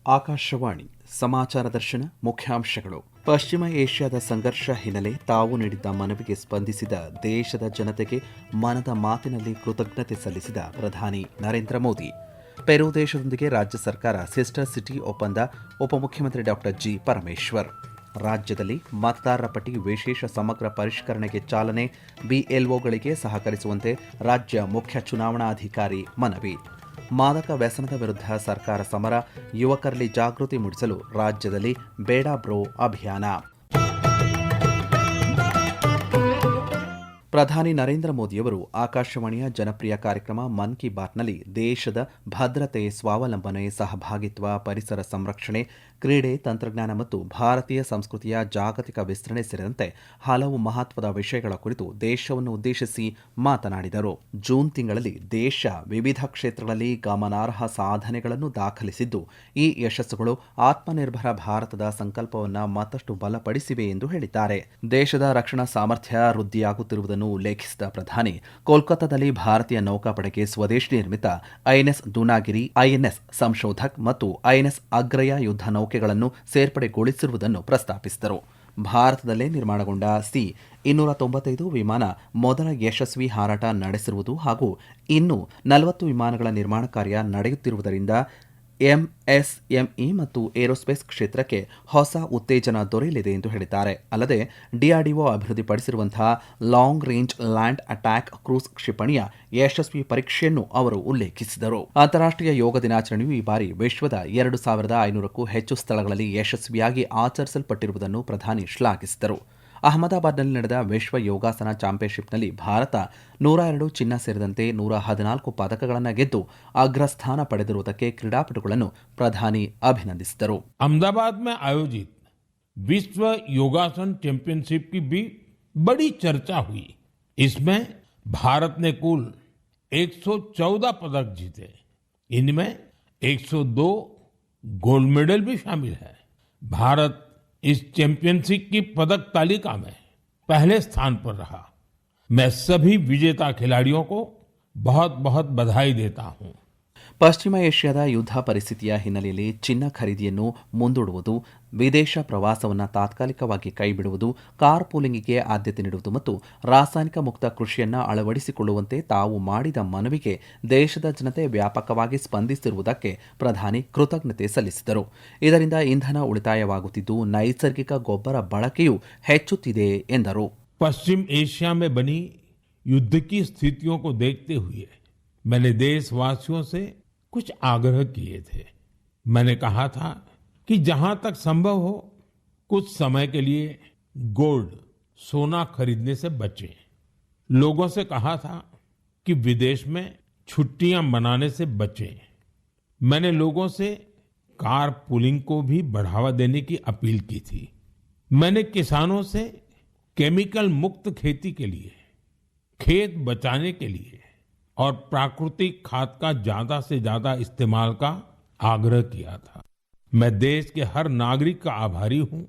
ಆಕಾಶವಾಣಿ ಸಮಾಚಾರ ದರ್ಶನ ಮುಖ್ಯಾಂಶಗಳು. ಪಶ್ಚಿಮ ಏಷ್ಯಾದ ಸಂಘರ್ಷ ಹಿನ್ನೆಲೆ ತಾವು ನೀಡಿದ್ದ ಮನವಿಗೆ ಸ್ಪಂದಿಸಿದ ದೇಶದ ಜನತೆಗೆ ಮನದ ಮಾತಿನಲ್ಲಿ ಕೃತಜ್ಞತೆ ಸಲ್ಲಿಸಿದ ಪ್ರಧಾನಿ ನರೇಂದ್ರ ಮೋದಿ. ಪೆರು ದೇಶದೊಂದಿಗೆ ರಾಜ್ಯ ಸರ್ಕಾರ ಸಿಸ್ಟರ್ ಸಿಟಿ ಒಪ್ಪಂದ. ಉಪಮುಖ್ಯಮಂತ್ರಿ ಡಾ ಜಿ ಪರಮೇಶ್ವರ್. ರಾಜ್ಯದಲ್ಲಿ ಮತದಾರರ ಪಟ್ಟಿ ವಿಶೇಷ ಸಮಗ್ರ ಪರಿಷ್ಕರಣೆಗೆ ಚಾಲನೆ. ಬಿಎಲ್ಒಗಳಿಗೆ ಸಹಕರಿಸುವಂತೆ ರಾಜ್ಯ ಮುಖ್ಯ ಚುನಾವಣಾಧಿಕಾರಿ ಮನವಿ. ಮಾದಕ ವ್ಯಸನದ ವಿರುದ್ಧ ಸರ್ಕಾರ ಸಮರ. ಯುವಕರಲ್ಲಿ ಜಾಗೃತಿ ಮೂಡಿಸಲು ರಾಜ್ಯದಲ್ಲಿ ಬೇಡ ಬ್ರೋ ಅಭಿಯಾನ. ಪ್ರಧಾನಿ ನರೇಂದ್ರ ಮೋದಿಯವರು ಆಕಾಶವಾಣಿಯ ಜನಪ್ರಿಯ ಕಾರ್ಯಕ್ರಮ ಮನ್ ಕಿ ಬಾತ್ನಲ್ಲಿ ದೇಶದ ಭದ್ರತೆ, ಸ್ವಾವಲಂಬನೆ, ಸಹಭಾಗಿತ್ವ, ಪರಿಸರ ಸಂರಕ್ಷಣೆ, ಕ್ರೀಡೆ, ತಂತ್ರಜ್ಞಾನ ಮತ್ತು ಭಾರತೀಯ ಸಂಸ್ಕೃತಿಯ ಜಾಗತಿಕ ವಿಸ್ತರಣೆ ಸೇರಿದಂತೆ ಹಲವು ಮಹತ್ವದ ವಿಷಯಗಳ ಕುರಿತು ದೇಶವನ್ನು ಉದ್ದೇಶಿಸಿ ಮಾತನಾಡಿದರು. ಜೂನ್ ತಿಂಗಳಲ್ಲಿ ದೇಶ ವಿವಿಧ ಕ್ಷೇತ್ರಗಳಲ್ಲಿ ಗಮನಾರ್ಹ ಸಾಧನೆಗಳನ್ನು ದಾಖಲಿಸಿದ್ದು, ಈ ಯಶಸ್ಸುಗಳು ಆತ್ಮನಿರ್ಭರ ಭಾರತದ ಸಂಕಲ್ಪವನ್ನು ಮತ್ತಷ್ಟು ಬಲಪಡಿಸಿವೆ ಎಂದು ಹೇಳಿದ್ದಾರೆ. ದೇಶದ ರಕ್ಷಣಾ ಸಾಮರ್ಥ್ಯ ವೃದ್ಧಿಯಾಗುತ್ತಿರುವುದನ್ನು ಉಲ್ಲೇಖಿಸಿದ ಪ್ರಧಾನಿ, ಕೋಲ್ಕತ್ತಾದಲ್ಲಿ ಭಾರತೀಯ ನೌಕಾಪಡೆಗೆ ಸ್ವದೇಶಿ ನಿರ್ಮಿತ ಐಎನ್ಎಸ್ ದುನಾಗಿರಿ, ಐಎನ್ಎಸ್ ಸಂಶೋಧಕ್ ಮತ್ತು ಐಎನ್ಎಸ್ ಅಗ್ರಯ ಯುದ್ಧ ನೌಕೆಗಳನ್ನು ಸೇರ್ಪಡೆಗೊಳಿಸಿರುವುದನ್ನು ಪ್ರಸ್ತಾಪಿಸಿದರು. ಭಾರತದಲ್ಲೇ ನಿರ್ಮಾಣಗೊಂಡ ಸಿ-295 ವಿಮಾನ ಮೊದಲ ಯಶಸ್ವಿ ಹಾರಾಟ ನಡೆಸಿರುವುದು ಹಾಗೂ ಇನ್ನೂ 40 ವಿಮಾನಗಳ ನಿರ್ಮಾಣ ಕಾರ್ಯ ನಡೆಯುತ್ತಿರುವುದರಿಂದ ಎಂಎಸ್ಎಂಇ ಮತ್ತು ಏರೋಸ್ಪೇಸ್ ಕ್ಷೇತ್ರಕ್ಕೆ ಹೊಸ ಉತ್ತೇಜನ ದೊರೆಯಲಿದೆ ಎಂದು ಹೇಳಿದ್ದಾರೆ. ಅಲ್ಲದೆ ಡಿಆರ್ಡಿಒ ಅಭಿವೃದ್ಧಿಪಡಿಸಿರುವಂತಹ long range land attack cruise ಕ್ಷಿಪಣಿಯ ಯಶಸ್ವಿ ಪರೀಕ್ಷೆಯನ್ನು ಅವರು ಉಲ್ಲೇಖಿಸಿದರು. ಅಂತಾರಾಷ್ಟ್ರೀಯ ಯೋಗ ದಿನಾಚರಣೆಯು ಈ ಬಾರಿ ವಿಶ್ವದ 2500ಕ್ಕೂ ಹೆಚ್ಚು ಸ್ಥಳಗಳಲ್ಲಿ ಯಶಸ್ವಿಯಾಗಿ ಆಚರಿಸಲ್ಪಟ್ಟಿರುವುದನ್ನು ಪ್ರಧಾನಿ ಶ್ಲಾಘಿಸಿದರು. ಅಹಮದಾಬಾದ್ನಲ್ಲಿ ನಡೆದ ವಿಶ್ವ ಯೋಗಾಸನ ಚಾಂಪಿಯನ್ಶಿಪ್ನಲ್ಲಿ ಭಾರತ 102 ಚಿನ್ನ ಸೇರಿದಂತೆ 114 ಪದಕಗಳನ್ನು ಗೆದ್ದು ಅಗ್ರಸ್ಥಾನ ಪಡೆದಿರುವುದಕ್ಕೆ ಕ್ರೀಡಾಪಟುಗಳನ್ನು ಪ್ರಧಾನಿ ಅಭಿನಂದಿಸಿದರು. अहमदाबाद में आयोजित विश्व योगासन चैंपियनशिप की भी बड़ी चर्चा हुई. इसमें भारत ने कुल 114 पदक जीते. इनमें 102 गोल्ड मेडल भी शामिल है. भारत इस चैंपियनशिप की पदक तालिका में पहले स्थान पर रहा. मैं सभी विजेता खिलाड़ियों को बहुत बहुत बधाई देता हूं. ಪಶ್ಚಿಮ ಏಷ್ಯಾದ ಯುದ್ಧ ಪರಿಸ್ಥಿತಿಯ ಹಿನ್ನೆಲೆಯಲ್ಲಿ ಚಿನ್ನ ಖರೀದಿಯನ್ನು ಮುಂದೂಡುವುದು, ವಿದೇಶ ಪ್ರವಾಸವನ್ನು ತಾತ್ಕಾಲಿಕವಾಗಿ ಕೈಬಿಡುವುದು, ಕಾರ್ ಪೂಲಿಂಗಿಗೆ ಆದ್ಯತೆ ನೀಡುವುದು ಮತ್ತು ರಾಸಾಯನಿಕ ಮುಕ್ತ ಕೃಷಿಯನ್ನು ಅಳವಡಿಸಿಕೊಳ್ಳುವಂತೆ ತಾವು ಮಾಡಿದ ಮನವಿಗೆ ದೇಶದ ಜನತೆ ವ್ಯಾಪಕವಾಗಿ ಸ್ಪಂದಿಸಿರುವುದಕ್ಕೆ ಪ್ರಧಾನಿ ಕೃತಜ್ಞತೆ ಸಲ್ಲಿಸಿದರು. ಇದರಿಂದ ಇಂಧನ ಉಳಿತಾಯವಾಗುತ್ತಿದ್ದು ನೈಸರ್ಗಿಕ ಗೊಬ್ಬರ ಬಳಕೆಯೂ ಹೆಚ್ಚುತ್ತಿದೆ ಎಂದರು. पश्चिम एशिया में बनी युद्ध की स्थितियों को देखते हुए मैंने देशवासियों से कुछ आग्रह किए थे. मैंने कहा था कि जहां तक संभव हो कुछ समय के लिए गोल्ड, सोना खरीदने से बचें. लोगों से कहा था कि विदेश में छुट्टियां मनाने से बचें. मैंने लोगों से कार पूलिंग को भी बढ़ावा देने की अपील की थी. मैंने किसानों से केमिकल मुक्त खेती के लिए, खेत बचाने के लिए और प्राकृतिक खाद का ज्यादा से ज्यादा इस्तेमाल का आग्रह किया था. मैं देश के हर नागरिक का आभारी हूं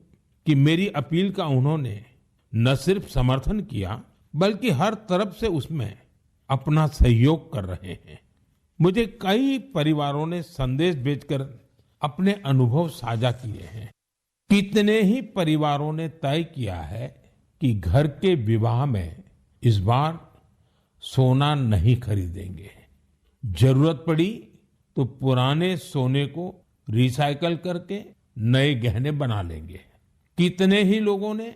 कि मेरी अपील का उन्होंने न सिर्फ समर्थन किया बल्कि हर तरफ से उसमें अपना सहयोग कर रहे हैं. मुझे कई परिवारों ने संदेश भेजकर अपने अनुभव साझा किए हैं. कितने ही परिवारों ने तय किया है कि घर के विवाह में इस बार सोना नहीं खरीदेंगे. जरूरत पड़ी तो पुराने सोने को रिसाइकल करके नए गहने बना लेंगे. कितने ही लोगों ने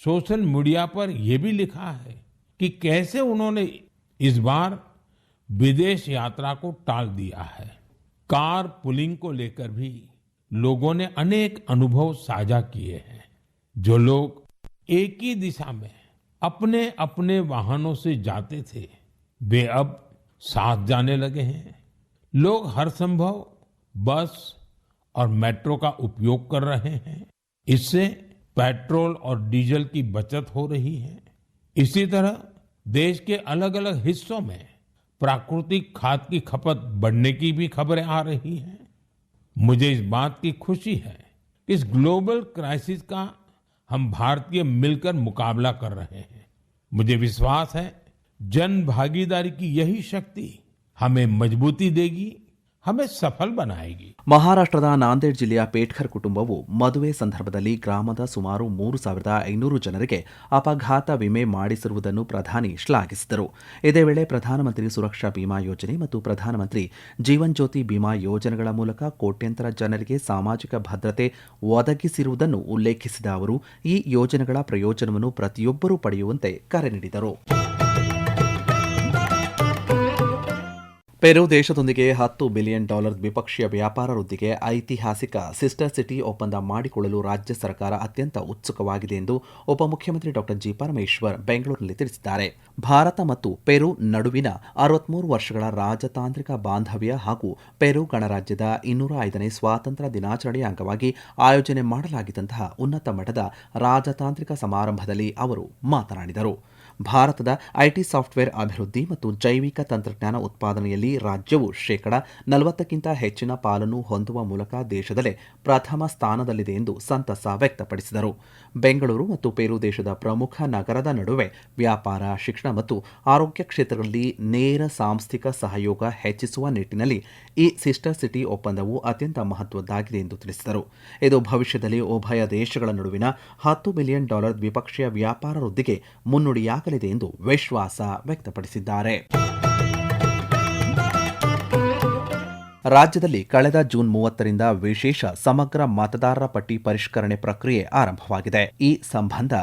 सोशल मीडिया पर यह भी लिखा है कि कैसे उन्होंने इस बार विदेश यात्रा को टाल दिया है. कार पुलिंग को लेकर भी लोगों ने अनेक अनुभव साझा किए हैं. जो लोग एक ही दिशा में अपने अपने वाहनों से जाते थे वे अब साथ जाने लगे हैं. लोग हर संभव बस और मेट्रो का उपयोग कर रहे हैं. इससे पेट्रोल और डीजल की बचत हो रही है. इसी तरह देश के अलग अलग हिस्सों में प्राकृतिक खाद की खपत बढ़ने की भी खबरें आ रही हैं. मुझे इस बात की खुशी है कि इस ग्लोबल क्राइसिस का हम भारतीय मिलकर मुकाबला कर रहे हैं. मुझे विश्वास है जन भागीदारी की यही शक्ति हमें मजबूती देगी, हमें सफल बनाएगी। ಮಹಾರಾಷ್ಟ್ರದ ನಾಂದೇಡ್ ಜಿಲ್ಲೆಯ ಪೇಟ್ಕರ್ ಕುಟುಂಬವು ಮದುವೆ ಸಂದರ್ಭದಲ್ಲಿ ಗ್ರಾಮದ ಸುಮಾರು 3,500 ಜನರಿಗೆ ಅಪಘಾತ ವಿಮೆ ಮಾಡಿಸಿರುವುದನ್ನು ಪ್ರಧಾನಿ ಶ್ಲಾಘಿಸಿದರು. ಇದೇ ವೇಳೆ ಪ್ರಧಾನಮಂತ್ರಿ ಸುರಕ್ಷಾ ಬಿಮಾ ಯೋಜನೆ ಮತ್ತು ಪ್ರಧಾನಮಂತ್ರಿ ಜೀವನ್ ಜ್ಯೋತಿ ಬಿಮಾ ಯೋಜನೆಗಳ ಮೂಲಕ ಕೋಟ್ಯಂತರ ಜನರಿಗೆ ಸಾಮಾಜಿಕ ಭದ್ರತೆ ಒದಗಿಸಿರುವುದನ್ನು ಉಲ್ಲೇಖಿಸಿದ ಅವರು ಈ ಯೋಜನೆಗಳ ಪ್ರಯೋಜನವನ್ನು ಪ್ರತಿಯೊಬ್ಬರೂ ಪಡೆಯುವಂತೆ ಕರೆ ನೀಡಿದರು. ಪೆರು ದೇಶದೊಂದಿಗೆ $10 ಬಿಲಿಯನ್ ದ್ವಿಪಕ್ಷೀಯ ವ್ಯಾಪಾರ ವೃದ್ಧಿಗೆ ಐತಿಹಾಸಿಕ ಸಿಸ್ಟರ್ ಸಿಟಿ ಒಪ್ಪಂದ ಮಾಡಿಕೊಳ್ಳಲು ರಾಜ್ಯ ಸರ್ಕಾರ ಅತ್ಯಂತ ಉತ್ಸುಕವಾಗಿದೆ ಎಂದು ಉಪಮುಖ್ಯಮಂತ್ರಿ ಡಾ ಜಿ. ಪರಮೇಶ್ವರ್ ಬೆಂಗಳೂರಿನಲ್ಲಿ ತಿಳಿಸಿದ್ದಾರೆ. ಭಾರತ ಮತ್ತು ಪೆರು ನಡುವಿನ 63 ವರ್ಷಗಳ ರಾಜತಾಂತ್ರಿಕ ಬಾಂಧವ್ಯ ಹಾಗೂ ಪೆರು ಗಣರಾಜ್ಯದ 205ನೇ ಸ್ವಾತಂತ್ರ್ಯ ದಿನಾಚರಣೆಯ ಅಂಗವಾಗಿ ಆಯೋಜನೆ ಮಾಡಲಾಗಿದ್ದಂತಹ ಉನ್ನತ ಮಟ್ಟದ ರಾಜತಾಂತ್ರಿಕ ಸಮಾರಂಭದಲ್ಲಿ ಅವರು ಮಾತನಾಡಿದರು. ಭಾರತದ ಐಟಿ ಸಾಫ್ಟ್ವೇರ್ ಅಭಿವೃದ್ಧಿ ಮತ್ತು ಜೈವಿಕ ತಂತ್ರಜ್ಞಾನ ಉತ್ಪಾದನೆಯಲ್ಲಿ ರಾಜ್ಯವು 40% ಹೆಚ್ಚಿನ ಪಾಲನ್ನು ಹೊಂದುವ ಮೂಲಕ ದೇಶದಲ್ಲೇ ಪ್ರಥಮ ಸ್ಥಾನದಲ್ಲಿದೆ ಎಂದು ಸಂತಸ ವ್ಯಕ್ತಪಡಿಸಿದರು. ಬೆಂಗಳೂರು ಮತ್ತು ಪೆರು ದೇಶದ ಪ್ರಮುಖ ನಗರದ ನಡುವೆ ವ್ಯಾಪಾರ, ಶಿಕ್ಷಣ ಮತ್ತು ಆರೋಗ್ಯ ಕ್ಷೇತ್ರಗಳಲ್ಲಿ ನೇರ ಸಾಂಸ್ಥಿಕ ಸಹಯೋಗ ಹೆಚ್ಚಿಸುವ ನಿಟ್ಟಿನಲ್ಲಿ ಈ ಸಿಸ್ಟರ್ ಸಿಟಿ ಒಪ್ಪಂದವು ಅತ್ಯಂತ ಮಹತ್ವದ್ದಾಗಿದೆ ಎಂದು ತಿಳಿಸಿದರು. ಇದು ಭವಿಷ್ಯದಲ್ಲಿ ಉಭಯ ದೇಶಗಳ ನಡುವಿನ $10 ಬಿಲಿಯನ್ ದ್ವಿಪಕ್ಷೀಯ ವ್ಯಾಪಾರ ವೃದ್ಧಿಗೆ ಮುನ್ನುಡಿಯಾಗಲಿದೆ ಎಂದು ವಿಶ್ವಾಸ ವ್ಯಕ್ತಪಡಿಸಿದ್ದಾರೆ. ರಾಜ್ಯದಲ್ಲಿ ಕಳೆದ ಜೂನ್ 30ರಿಂದ ವಿಶೇಷ ಸಮಗ್ರ ಮತದಾರರ ಪಟ್ಟಿ ಪರಿಷ್ಕರಣೆ ಪ್ರಕ್ರಿಯೆ ಆರಂಭವಾಗಿದೆ. ಈ ಸಂಬಂಧ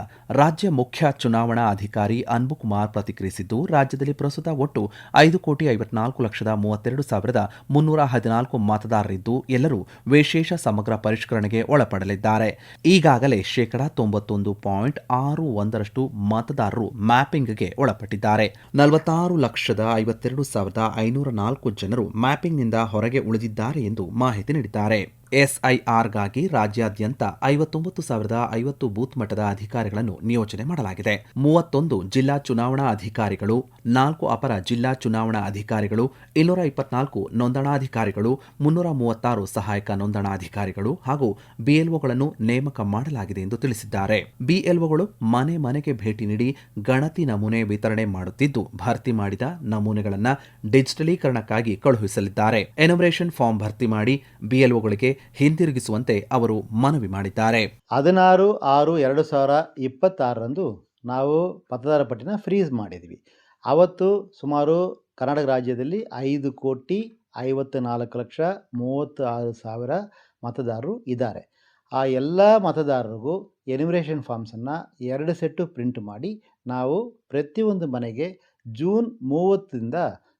ರಾಜ್ಯ ಮುಖ್ಯ ಚುನಾವಣಾ ಅಧಿಕಾರಿ ಅನ್ಬುಕುಮಾರ್ ಪ್ರತಿಕ್ರಿಯಿಸಿದ್ದು, ರಾಜ್ಯದಲ್ಲಿ ಪ್ರಸ್ತುತ ಒಟ್ಟು 5,54,32,314 ಮತದಾರರಿದ್ದು ಎಲ್ಲರೂ ವಿಶೇಷ ಸಮಗ್ರ ಪರಿಷ್ಕರಣೆಗೆ ಒಳಪಡಲಿದ್ದಾರೆ. ಈಗಾಗಲೇ 91.61% ಮತದಾರರು ಮ್ಯಾಪಿಂಗ್ಗೆ ಒಳಪಟ್ಟಿದ್ದಾರೆ. 46,52,504 ಜನರು ಮ್ಯಾಪಿಂಗ್ನಿಂದ ಹೊರಗೆ ಉಳಿದಿದ್ದಾರೆ ಎಂದು ಮಾಹಿತಿ ನೀಡಿದ್ದಾರೆ. ಎಸ್ಐಆರ್ಗಾಗಿ ರಾಜ್ಯಾದ್ಯಂತ 59,050 ಬೂತ್ ಮಟ್ಟದ ಅಧಿಕಾರಿಗಳನ್ನು ನಿಯೋಜನೆ ಮಾಡಲಾಗಿದೆ. 31 ಜಿಲ್ಲಾ ಚುನಾವಣಾ ಅಧಿಕಾರಿಗಳು, 4 ಅಪರ ಜಿಲ್ಲಾ ಚುನಾವಣಾ ಅಧಿಕಾರಿಗಳು, 224 ನೋಂದಣಾಧಿಕಾರಿಗಳು, 336 ಸಹಾಯಕ ನೋಂದಣಾಧಿಕಾರಿಗಳು ಹಾಗೂ ಬಿಎಲ್ಒಗಳನ್ನು ನೇಮಕ ಮಾಡಲಾಗಿದೆ ಎಂದು ತಿಳಿಸಿದ್ದಾರೆ. ಬಿಎಲ್ಒಗಳು ಮನೆ ಮನೆಗೆ ಭೇಟಿ ನೀಡಿ ಗಣತಿ ನಮೂನೆ ವಿತರಣೆ ಮಾಡುತ್ತಿದ್ದು, ಭರ್ತಿ ಮಾಡಿದ ನಮೂನೆಗಳನ್ನು ಡಿಜಿಟಲೀಕರಣಕ್ಕಾಗಿ ಕಳುಹಿಸಲಿದ್ದಾರೆ. ಎನ್ಯುಮರೇಷನ್ ಫಾರ್ಮ್ ಭರ್ತಿ ಮಾಡಿ ಬಿಎಲ್ಒಗಳಿಗೆ ಹಿಂದಿರುಗಿಸುವಂತೆ ಅವರು ಮನವಿ ಮಾಡಿದ್ದಾರೆ. 16/6/2026 ನಾವು ಮತದಾರ ಪಟ್ಟಿನ ಫ್ರೀಸ್ ಮಾಡಿದ್ವಿ. ಅವತ್ತು ಸುಮಾರು ಕರ್ನಾಟಕ ರಾಜ್ಯದಲ್ಲಿ 5,54,36,000 ಮತದಾರರು ಇದ್ದಾರೆ. ಆ ಎಲ್ಲ ಮತದಾರರಿಗೂ ಎನ್ಯುಮರೇಷನ್ ಫಾರ್ಮ್ಸನ್ನು 2 ಸೆಟ್ಟು ಪ್ರಿಂಟ್ ಮಾಡಿ ನಾವು ಪ್ರತಿಯೊಂದು ಮನೆಗೆ ಜೂನ್ 30ರಿಂದ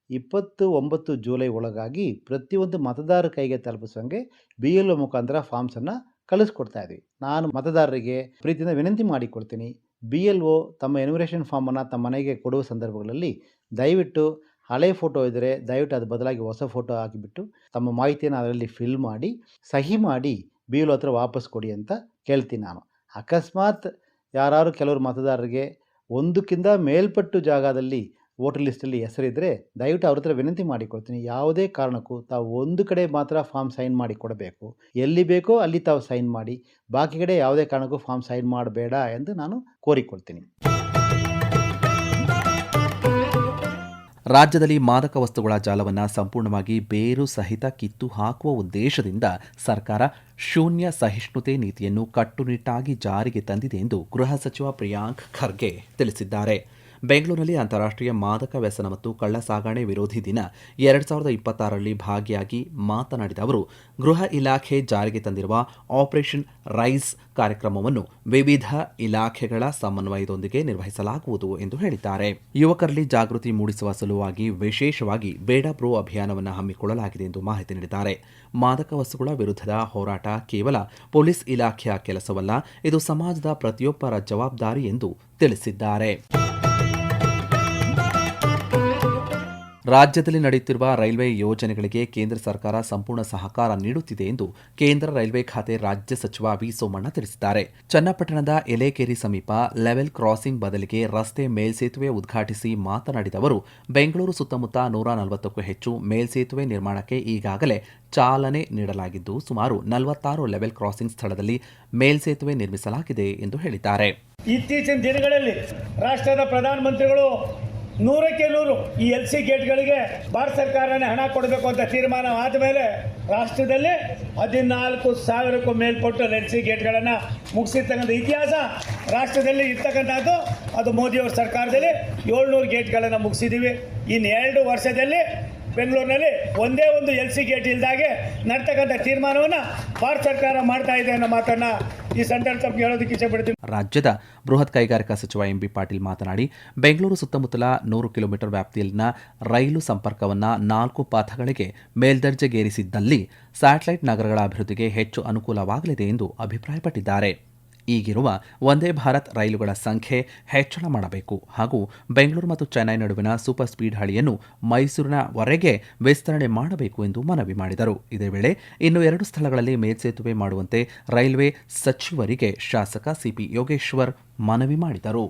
29 ಜುಲೈ ಒಳಗಾಗಿ ಪ್ರತಿಯೊಂದು ಮತದಾರರ ಕೈಗೆ ತಲುಪಿಸೋಂಗೆ BLO ಮುಖಾಂತರ ಫಾರ್ಮ್ಸನ್ನು ಕಳಿಸ್ಕೊಡ್ತಾ ಇದ್ವಿ. ನಾನು ಮತದಾರರಿಗೆ ಪ್ರೀತಿಯಿಂದ ವಿನಂತಿ ಮಾಡಿಕೊಡ್ತೀನಿ, BLO ತಮ್ಮ ಎನ್ಯುಮರೇಷನ್ ಫಾರ್ಮನ್ನು ತಮ್ಮ ಮನೆಗೆ ಕೊಡುವ ಸಂದರ್ಭಗಳಲ್ಲಿ ದಯವಿಟ್ಟು ಹಳೆ ಫೋಟೋ ಇದ್ದರೆ ದಯವಿಟ್ಟು ಅದು ಬದಲಾಗಿ ಹೊಸ ಫೋಟೋ ಹಾಕಿಬಿಟ್ಟು ತಮ್ಮ ಮಾಹಿತಿಯನ್ನು ಅದರಲ್ಲಿ ಫಿಲ್ ಮಾಡಿ ಸಹಿ ಮಾಡಿ BLO ಹತ್ರ ವಾಪಸ್ ಕೊಡಿ ಅಂತ ಕೇಳ್ತೀನಿ ನಾನು. ಅಕಸ್ಮಾತ್ ಯಾರು ಕೆಲವರು ಮತದಾರರಿಗೆ ಒಂದಕ್ಕಿಂತ ಮೇಲ್ಪಟ್ಟು ಜಾಗದಲ್ಲಿ ವೋಟರ್ ಲಿಸ್ಟಲ್ಲಿ ಹೆಸರಿದ್ದರೆ ದಯವಿಟ್ಟು ಅವ್ರ ಹತ್ರ ವಿನಂತಿ ಮಾಡಿಕೊಡ್ತೀನಿ, ಯಾವುದೇ ಕಾರಣಕ್ಕೂ ತಾವು ಒಂದು ಕಡೆ ಮಾತ್ರ ಫಾರ್ಮ್ ಸೈನ್ ಮಾಡಿ ಕೊಡಬೇಕು, ಎಲ್ಲಿ ಬೇಕೋ ಅಲ್ಲಿ ತಾವು ಸೈನ್ ಮಾಡಿ, ಬಾಕಿ ಕಡೆ ಯಾವುದೇ ಕಾರಣಕ್ಕೂ ಫಾರ್ಮ್ ಸೈನ್ ಮಾಡಬೇಡ ಎಂದು ನಾನು ಕೋರಿಕೊಳ್ತೀನಿ. ರಾಜ್ಯದಲ್ಲಿ ಮಾದಕ ವಸ್ತುಗಳ ಜಾಲವನ್ನು ಸಂಪೂರ್ಣವಾಗಿ ಬೇರು ಸಹಿತ ಕಿತ್ತು ಹಾಕುವ ಉದ್ದೇಶದಿಂದ ಸರ್ಕಾರ ಶೂನ್ಯ ಸಹಿಷ್ಣುತೆ ನೀತಿಯನ್ನು ಕಟ್ಟುನಿಟ್ಟಾಗಿ ಜಾರಿಗೆ ತಂದಿದೆ ಎಂದು ಗೃಹ ಸಚಿವ ಪ್ರಿಯಾಂಕ್ ಖರ್ಗೆ ತಿಳಿಸಿದ್ದಾರೆ. ಬೆಂಗಳೂರಿನಲ್ಲಿ ಅಂತಾರಾಷ್ಟ್ರೀಯ ಮಾದಕ ವ್ಯಸನ ಮತ್ತು ಕಳ್ಳ ಸಾಗಣೆ ವಿರೋಧಿ ದಿನ 2026ರಲ್ಲಿ ಭಾಗಿಯಾಗಿ ಮಾತನಾಡಿದ ಅವರು, ಗೃಹ ಇಲಾಖೆ ಜಾರಿಗೆ ತಂದಿರುವ ಆಪರೇಷನ್ ರೈಸ್ ಕಾರ್ಯಕ್ರಮವನ್ನು ವಿವಿಧ ಇಲಾಖೆಗಳ ಸಮನ್ವಯದೊಂದಿಗೆ ನಿರ್ವಹಿಸಲಾಗುವುದು ಎಂದು ಹೇಳಿದ್ದಾರೆ. ಯುವಕರಲ್ಲಿ ಜಾಗೃತಿ ಮೂಡಿಸುವ ಸಲುವಾಗಿ ವಿಶೇಷವಾಗಿ ಬೇಡ ಬ್ರೋ ಅಭಿಯಾನವನ್ನು ಹಮ್ಮಿಕೊಳ್ಳಲಾಗಿದೆ ಎಂದು ಮಾಹಿತಿ ನೀಡಿದ್ದಾರೆ. ಮಾದಕ ವಸ್ತುಗಳ ವಿರುದ್ಧದ ಹೋರಾಟ ಕೇವಲ ಪೊಲೀಸ್ ಇಲಾಖೆಯ ಕೆಲಸವಲ್ಲ, ಇದು ಸಮಾಜದ ಪ್ರತಿಯೊಬ್ಬರ ಜವಾಬ್ದಾರಿ ಎಂದು ತಿಳಿಸಿದ್ದಾರೆ. ರಾಜ್ಯದಲ್ಲಿ ನಡೆಯುತ್ತಿರುವ ರೈಲ್ವೆ ಯೋಜನೆಗಳಿಗೆ ಕೇಂದ್ರ ಸರ್ಕಾರ ಸಂಪೂರ್ಣ ಸಹಕಾರ ನೀಡುತ್ತಿದೆ ಎಂದು ಕೇಂದ್ರ ರೈಲ್ವೆ ಖಾತೆ ರಾಜ್ಯ ಸಚಿವ ವಿ ಸೋಮಣ್ಣ ತಿಳಿಸಿದ್ದಾರೆ. ಚನ್ನಪಟ್ಟಣದ ಎಲೆಕೇರಿ ಸಮೀಪ ಲೆವೆಲ್ ಕ್ರಾಸಿಂಗ್ ಬದಲಿಗೆ ರಸ್ತೆ ಮೇಲ್ಸೇತುವೆ ಉದ್ಘಾಟಿಸಿ ಮಾತನಾಡಿದ ಅವರು, ಬೆಂಗಳೂರು ಸುತ್ತಮುತ್ತ 140ಕ್ಕೂ ಹೆಚ್ಚು ಮೇಲ್ಸೇತುವೆ ನಿರ್ಮಾಣಕ್ಕೆ ಈಗಾಗಲೇ ಚಾಲನೆ ನೀಡಲಾಗಿದ್ದು, ಸುಮಾರು 46 ಲೆವೆಲ್ ಕ್ರಾಸಿಂಗ್ ಸ್ಥಳದಲ್ಲಿ ಮೇಲ್ಸೇತುವೆ ನಿರ್ಮಿಸಲಾಗಿದೆ ಎಂದು ಹೇಳಿದ್ದಾರೆ. ಇತ್ತೀಚಿನ ದಿನಗಳಲ್ಲಿ ರಾಷ್ಟ್ರದ ಪ್ರಧಾನಮಂತ್ರಿಗಳು 100ಕ್ಕೆ 100 ಈ LC ಗೇಟ್ಗಳಿಗೆ ಭಾರತ ಸರ್ಕಾರನೇ ಹಣ ಕೊಡಬೇಕು ಅಂತ ತೀರ್ಮಾನ ಆದಮೇಲೆ ರಾಷ್ಟ್ರದಲ್ಲಿ 14,000ಕ್ಕೂ ಮೇಲ್ಪಟ್ಟು LC ಗೇಟ್ಗಳನ್ನು ಮುಗಿಸಿರ್ತಕ್ಕಂಥ ಇತಿಹಾಸ ರಾಷ್ಟ್ರದಲ್ಲಿ ಇರ್ತಕ್ಕಂಥದ್ದು. ಅದು ಮೋದಿಯವರ ಸರ್ಕಾರದಲ್ಲಿ 700 ಗೇಟ್ಗಳನ್ನು ಮುಗಿಸಿದ್ದೀವಿ. ಇನ್ನು 2 ವರ್ಷದಲ್ಲಿ ಬೆಂಗಳೂರಿನಲ್ಲಿ ಒಂದೇ ಒಂದು LC ಗೇಟ್ ಇಲ್ದಾಗೆ ನಡ್ತಕ್ಕಂಥ ತೀರ್ಮಾನವನ್ನು ಭಾರತ ಸರ್ಕಾರ ಮಾಡ್ತಾ ಇದೆ ಅನ್ನೋ ಮಾತನ್ನು ಈ ಸಂದರ್ಭದಲ್ಲಿ ಹೇಳೋದಕ್ಕೆ ಇಷ್ಟಪಡ್ತೀನಿ. ರಾಜ್ಯದ ಬೃಹತ್ ಕೈಗಾರಿಕಾ ಸಚಿವ ಎಂಬಿ ಪಾಟೀಲ್ ಮಾತನಾಡಿ, ಬೆಂಗಳೂರು ಸುತ್ತಮುತ್ತಲ 100 ಕಿಲೋಮೀಟರ್ ವ್ಯಾಪ್ತಿಯಲ್ಲಿನ ರೈಲು ಸಂಪರ್ಕವನ್ನು 4 ಪಥಗಳಿಗೆ ಮೇಲ್ದರ್ಜೆಗೇರಿಸಿದ್ದಲ್ಲಿ ಸ್ಯಾಟಲೈಟ್ ನಗರಗಳ ಅಭಿವೃದ್ಧಿಗೆ ಹೆಚ್ಚು ಅನುಕೂಲವಾಗಲಿದೆ ಎಂದು ಅಭಿಪ್ರಾಯಪಟ್ಟಿದ್ದಾರೆ. ಈಗಿರುವ ವಂದೇ ಭಾರತ್ ರೈಲುಗಳ ಸಂಖ್ಯೆ ಹೆಚ್ಚಳ ಮಾಡಬೇಕು ಹಾಗೂ ಬೆಂಗಳೂರು ಮತ್ತು ಚೆನ್ನೈ ನಡುವಿನ ಸೂಪರ್ ಸ್ಪೀಡ್ ಹಳಿಯನ್ನು ಮೈಸೂರಿನವರೆಗೆ ವಿಸ್ತರಣೆ ಮಾಡಬೇಕು ಎಂದು ಮನವಿ ಮಾಡಿದರು. ಇದೇ ವೇಳೆ ಇನ್ನು 2 ಸ್ಥಳಗಳಲ್ಲಿ ಮೇಲ್ಸೇತುವೆ ಮಾಡುವಂತೆ ರೈಲ್ವೆ ಸಚಿವರಿಗೆ ಶಾಸಕ ಸಿಪಿ ಯೋಗೇಶ್ವರ್ ಮನವಿ ಮಾಡಿದರು.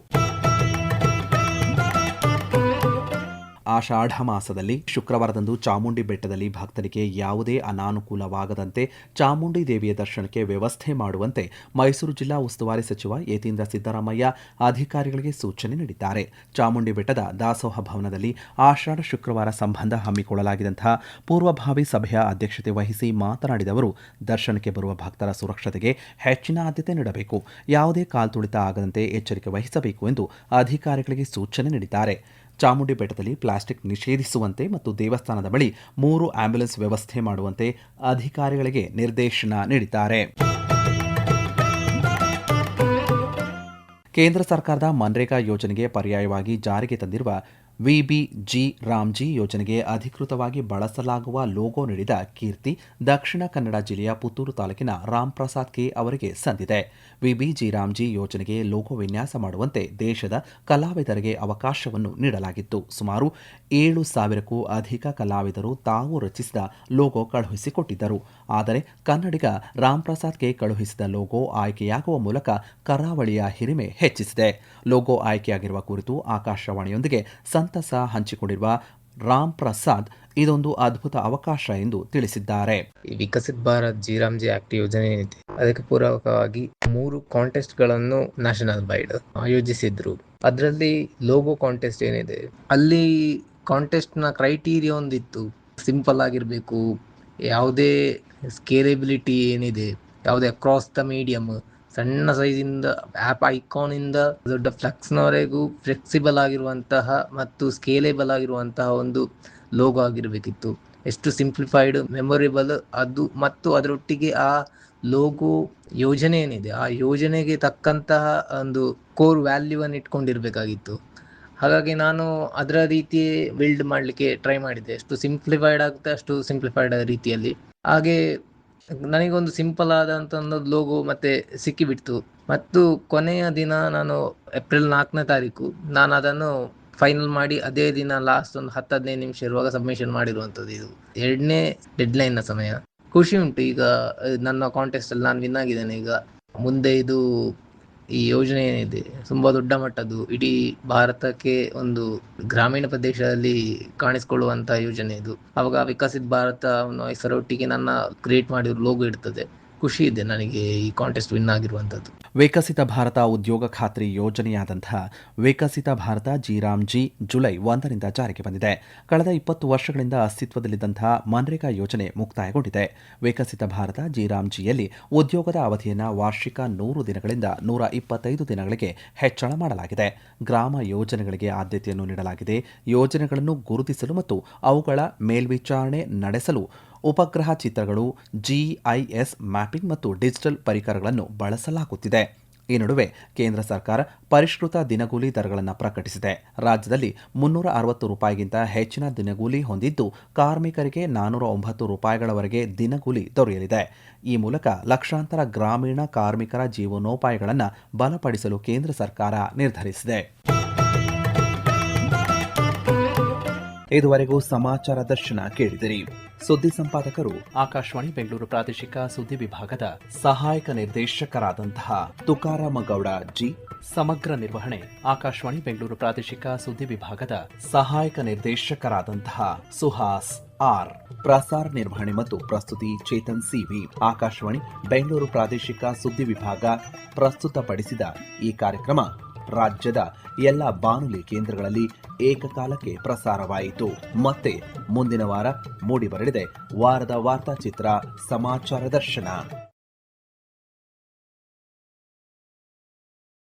ಆಷಾಢ ಮಾಸದಲ್ಲಿ ಶುಕ್ರವಾರದಂದು ಚಾಮುಂಡಿ ಬೆಟ್ಟದಲ್ಲಿ ಭಕ್ತರಿಗೆ ಯಾವುದೇ ಅನಾನುಕೂಲವಾಗದಂತೆ ಚಾಮುಂಡಿ ದೇವಿಯ ದರ್ಶನಕ್ಕೆ ವ್ಯವಸ್ಥೆ ಮಾಡುವಂತೆ ಮೈಸೂರು ಜಿಲ್ಲಾ ಉಸ್ತುವಾರಿ ಸಚಿವ ಯತೀಂದ್ರ ಸಿದ್ದರಾಮಯ್ಯ ಅಧಿಕಾರಿಗಳಿಗೆ ಸೂಚನೆ ನೀಡಿದ್ದಾರೆ. ಚಾಮುಂಡಿ ಬೆಟ್ಟದ ದಾಸೋಹ ಭವನದಲ್ಲಿ ಆಷಾಢ ಶುಕ್ರವಾರ ಸಂಬಂಧ ಹಮ್ಮಿಕೊಳ್ಳಲಾಗಿದ್ದಂತಹ ಪೂರ್ವಭಾವಿ ಸಭೆಯ ಅಧ್ಯಕ್ಷತೆ ವಹಿಸಿ ಮಾತನಾಡಿದ ಅವರು, ದರ್ಶನಕ್ಕೆ ಬರುವ ಭಕ್ತರ ಸುರಕ್ಷತೆಗೆ ಹೆಚ್ಚಿನ ಆದ್ಯತೆ ನೀಡಬೇಕು, ಯಾವುದೇ ಕಾಲ್ತುಳಿತ ಆಗದಂತೆ ಎಚ್ಚರಿಕೆ ವಹಿಸಬೇಕು ಎಂದು ಅಧಿಕಾರಿಗಳಿಗೆ ಸೂಚನೆ ನೀಡಿದ್ದಾರೆ. ಚಾಮುಂಡಿ ಬೆಟ್ಟದಲ್ಲಿ ಪ್ಲಾಸ್ಟಿಕ್ ನಿಷೇಧಿಸುವಂತೆ ಮತ್ತು ದೇವಸ್ಥಾನದ ಬಳಿ 3 ಆಂಬ್ಯುಲೆನ್ಸ್ ವ್ಯವಸ್ಥೆ ಮಾಡುವಂತೆ ಅಧಿಕಾರಿಗಳಿಗೆ ನಿರ್ದೇಶನ ನೀಡಿದ್ದಾರೆ. ಕೇಂದ್ರ ಸರ್ಕಾರದ ಮನ್ರೇಗಾ ಯೋಜನೆಗೆ ಪರ್ಯಾಯವಾಗಿ ಜಾರಿಗೆ ತಂದಿರುವ ವಿಬಿಜಿ ರಾಮ್ಜಿ ಯೋಜನೆಗೆ ಅಧಿಕೃತವಾಗಿ ಬಳಸಲಾಗುವ ಲೋಗೋ ನೀಡಿದ ಕೀರ್ತಿ ದಕ್ಷಿಣ ಕನ್ನಡ ಜಿಲ್ಲೆಯ ಪುತ್ತೂರು ತಾಲೂಕಿನ ರಾಮ್ ಪ್ರಸಾದ್ ಕೆ ಅವರಿಗೆ ಸಂದಿದೆ. ವಿಬಿಜಿ ರಾಮ್ಜಿ ಯೋಜನೆಗೆ ಲೋಗೋ ವಿನ್ಯಾಸ ಮಾಡುವಂತೆ ದೇಶದ ಕಲಾವಿದರಿಗೆ ಅವಕಾಶವನ್ನು ನೀಡಲಾಗಿತ್ತು. ಸುಮಾರು 7,000ಕ್ಕೂ ಅಧಿಕ ಕಲಾವಿದರು ತಾವು ರಚಿಸಿದ ಲೋಗೋ ಕಳುಹಿಸಿಕೊಟ್ಟಿದ್ದರು. ಆದರೆ ಕನ್ನಡಿಗ ರಾಮ್ ಪ್ರಸಾದ್ ಕೆ ಕಳುಹಿಸಿದ ಲೋಗೋ ಆಯ್ಕೆಯಾಗುವ ಮೂಲಕ ಕರಾವಳಿಯ ಹಿರಿಮೆ ಹೆಚ್ಚಿಸಿದೆ. ಲೋಗೋ ಆಯ್ಕೆಯಾಗಿರುವ ಕುರಿತು ಆಕಾಶವಾಣಿಯೊಂದಿಗೆ ಸಂತಸ ಹಂಚಿಕೊಂಡಿರುವ ರಾಮ್ ಪ್ರಸಾದ್ ಇದೊಂದು ಅದ್ಭುತ ಅವಕಾಶ ಎಂದು ತಿಳಿಸಿದ್ದಾರೆ. ವಿಕಸಿತ್ ಭಾರತ್ ಜಿರಾಮ್ಜಿ ಆಕ್ಟ್ ಯೋಜನೆ ಏನಿದೆ ಅದಕ್ಕೆ ಪೂರಕವಾಗಿ 3 ಕಾಂಟೆಸ್ಟ್ಗಳನ್ನು ನ್ಯಾಷನಲ್ ವೈಡ್ ಆಯೋಜಿಸಿದ್ರು. ಅದರಲ್ಲಿ ಲೋಗೋ ಕಾಂಟೆಸ್ಟ್ ಏನಿದೆ ಅಲ್ಲಿ ಕಾಂಟೆಸ್ಟ್ನ ಕ್ರೈಟೀರಿಯಾ ಒಂದಿತ್ತು. ಸಿಂಪಲ್ ಆಗಿರಬೇಕು, ಯಾವುದೇ ಸ್ಕೇಲೆಬಿಲಿಟಿ ಏನಿದೆ, ಯಾವುದೇ ಅಕ್ರಾಸ್ ದ ಮೀಡಿಯಮ್, ಸಣ್ಣ ಸೈಜಿಂದ ಆ್ಯಪ್ ಐಕಾನಿಂದ ದೊಡ್ಡ ಫ್ಲೆಕ್ಸ್ನವರೆಗೂ ಫ್ಲೆಕ್ಸಿಬಲ್ ಆಗಿರುವಂತಹ ಮತ್ತು ಸ್ಕೇಲೇಬಲ್ ಆಗಿರುವಂತಹ ಒಂದು ಲೋಗೋ ಆಗಿರಬೇಕಿತ್ತು. ಎಷ್ಟು ಸಿಂಪ್ಲಿಫೈಡ್, ಮೆಮೊರೇಬಲ್ ಅದು, ಮತ್ತು ಅದರೊಟ್ಟಿಗೆ ಆ ಲೋಗೋ ಯೋಜನೆ ಏನಿದೆ ಆ ಯೋಜನೆಗೆ ತಕ್ಕಂತಹ ಒಂದು ಕೋರ್ ವ್ಯಾಲ್ಯೂವನ್ನು ಇಟ್ಕೊಂಡಿರಬೇಕಾಗಿತ್ತು. ಹಾಗಾಗಿ ನಾನು ಅದರ ರೀತಿ ಬಿಲ್ಡ್ ಮಾಡಲಿಕ್ಕೆ ಟ್ರೈ ಮಾಡಿದ್ದೆ. ಎಷ್ಟು ಸಿಂಪ್ಲಿಫೈಡ್ ಆಗುತ್ತೆ ಅಷ್ಟು ಸಿಂಪ್ಲಿಫೈಡ್ ರೀತಿಯಲ್ಲಿ. ಹಾಗೆ ನನಗೊಂದು ಸಿಂಪಲ್ ಆದಂಥ ಒಂದು ಲೋಗೋ ಮತ್ತೆ ಸಿಕ್ಕಿಬಿಡ್ತು. ಮತ್ತು ಕೊನೆಯ ದಿನ ನಾನು ಏಪ್ರಿಲ್ 4ನೇ ತಾರೀಕು ನಾನು ಅದನ್ನು ಫೈನಲ್ ಮಾಡಿ ಅದೇ ದಿನ ಲಾಸ್ಟ್ ಒಂದು 10-15 ನಿಮಿಷ ಇರುವಾಗ ಸಬ್ಮಿಷನ್ ಮಾಡಿರುವಂಥದ್ದು. ಇದು 2ನೇ ಡೆಡ್ಲೈನ್ನ ಸಮಯ. ಖುಷಿ ಉಂಟು. ಈಗ ನನ್ನ ಕಾಂಟೆಸ್ಟಲ್ಲಿ ನಾನು ವಿನ್ ಆಗಿದ್ದೇನೆ. ಈಗ ಮುಂದೆ ಇದು ಈ ಯೋಜನೆ ಏನಿದೆ ತುಂಬ ದೊಡ್ಡ ಮಟ್ಟದ್ದು, ಇಡೀ ಭಾರತಕ್ಕೆ ಒಂದು ಗ್ರಾಮೀಣ ಪ್ರದೇಶದಲ್ಲಿ ಕಾಣಿಸಿಕೊಳ್ಳುವಂಥ ಯೋಜನೆ ಇದು. ಅವಾಗ ವಿಕಸಿತ್ ಭಾರತ ಹೆಸರೊಟ್ಟಿಗೆ ನನ್ನ ಕ್ರಿಯೇಟ್ ಮಾಡಿರೋ ಲೋಗೋ ಇರ್ತದೆ. ಖುಷಿ ಇದೆ ನನಗೆ ಈ ಕಾಂಟೆಸ್ಟ್ ವಿನ್ ಆಗಿರುವಂಥದ್ದು. ವಿಕಸಿತ ಭಾರತ ಉದ್ಯೋಗ ಖಾತ್ರಿ ಯೋಜನೆಯಾದಂತಹ ವಿಕಸಿತ ಭಾರತ ಜಿರಾಮ್ಜಿ ಜುಲೈ 1ರಿಂದ ಜಾರಿಗೆ ಬಂದಿದೆ. ಕಳೆದ 20 ವರ್ಷಗಳಿಂದ ಅಸ್ತಿತ್ವದಲ್ಲಿದ್ದಂತಹ ಮನ್ರೇಗಾ ಯೋಜನೆ ಮುಕ್ತಾಯಗೊಂಡಿದೆ. ವಿಕಸಿತ ಭಾರತ ಜಿರಾಮ್ಜಿಯಲ್ಲಿ ಉದ್ಯೋಗದ ಅವಧಿಯನ್ನು ವಾರ್ಷಿಕ 100 ದಿನಗಳಿಂದ 125 ದಿನಗಳಿಗೆ ಹೆಚ್ಚಳ ಮಾಡಲಾಗಿದೆ. ಗ್ರಾಮ ಯೋಜನೆಗಳಿಗೆ ಆದ್ಯತೆಯನ್ನು ನೀಡಲಾಗಿದೆ. ಯೋಜನೆಗಳನ್ನು ಗುರುತಿಸಲು ಮತ್ತು ಅವುಗಳ ಮೇಲ್ವಿಚಾರಣೆ ನಡೆಸಲು ಉಪಗ್ರಹ ಚಿತ್ರಗಳು, GIS ಮ್ಯಾಪಿಂಗ್ ಮತ್ತು ಡಿಜಿಟಲ್ ಪರಿಕರಗಳನ್ನು ಬಳಸಲಾಗುತ್ತಿದೆ. ಈ ನಡುವೆ ಕೇಂದ್ರ ಸರ್ಕಾರ ಪರಿಷ್ಕೃತ ದಿನಗೂಲಿ ದರಗಳನ್ನು ಪ್ರಕಟಿಸಿದೆ. ರಾಜ್ಯದಲ್ಲಿ 360 ರೂಪಾಯಿಗಿಂತ ಹೆಚ್ಚಿನ ದಿನಗೂಲಿ ಹೊಂದಿದ್ದು ಕಾರ್ಮಿಕರಿಗೆ 409 ರೂಪಾಯಿಗಳವರೆಗೆ ದಿನಗೂಲಿ ದೊರೆಯಲಿದೆ. ಈ ಮೂಲಕ ಲಕ್ಷಾಂತರ ಗ್ರಾಮೀಣ ಕಾರ್ಮಿಕರ ಜೀವನೋಪಾಯಗಳನ್ನು ಬಲಪಡಿಸಲು ಕೇಂದ್ರ ಸರ್ಕಾರ ನಿರ್ಧರಿಸಿದೆ. ಇದುವರೆಗೂ ಸಮಾಚಾರ ದರ್ಶನ ಕೇಳಿದಿರಿ. ಸುದ್ದಿ ಸಂಪಾದಕರು ಆಕಾಶವಾಣಿ ಬೆಂಗಳೂರು ಪ್ರಾದೇಶಿಕ ಸುದ್ದಿ ವಿಭಾಗದ ಸಹಾಯಕ ನಿರ್ದೇಶಕರಾದಂತಹ ತುಕಾರಾಮ ಗೌಡ ಜಿ. ಸಮಗ್ರ ನಿರ್ವಹಣೆ ಆಕಾಶವಾಣಿ ಬೆಂಗಳೂರು ಪ್ರಾದೇಶಿಕ ಸುದ್ದಿ ವಿಭಾಗದ ಸಹಾಯಕ ನಿರ್ದೇಶಕರಾದಂತಹ ಸುಹಾಸ್ ಆರ್. ಪ್ರಸಾರ ನಿರ್ವಹಣೆ ಮತ್ತು ಪ್ರಸ್ತುತಿ ಚೇತನ್ ಸಿವಿ. ಆಕಾಶವಾಣಿ ಬೆಂಗಳೂರು ಪ್ರಾದೇಶಿಕ ಸುದ್ದಿ ವಿಭಾಗ ಪ್ರಸ್ತುತಪಡಿಸಿದ ಈ ಕಾರ್ಯಕ್ರಮ ರಾಜ್ಯದ ಎಲ್ಲ ಬಾನುಲಿ ಕೇಂದ್ರಗಳಲ್ಲಿ ಏಕಕಾಲಕ್ಕೆ ಪ್ರಸಾರವಾಯಿತು. ಮತ್ತೆ ಮುಂದಿನ ವಾರ ಮೂಡಿಬರಲಿದೆ ವಾರದ ವಾರ್ತಾಚಿತ್ರ ಸಮಾಚಾರ ದರ್ಶನ.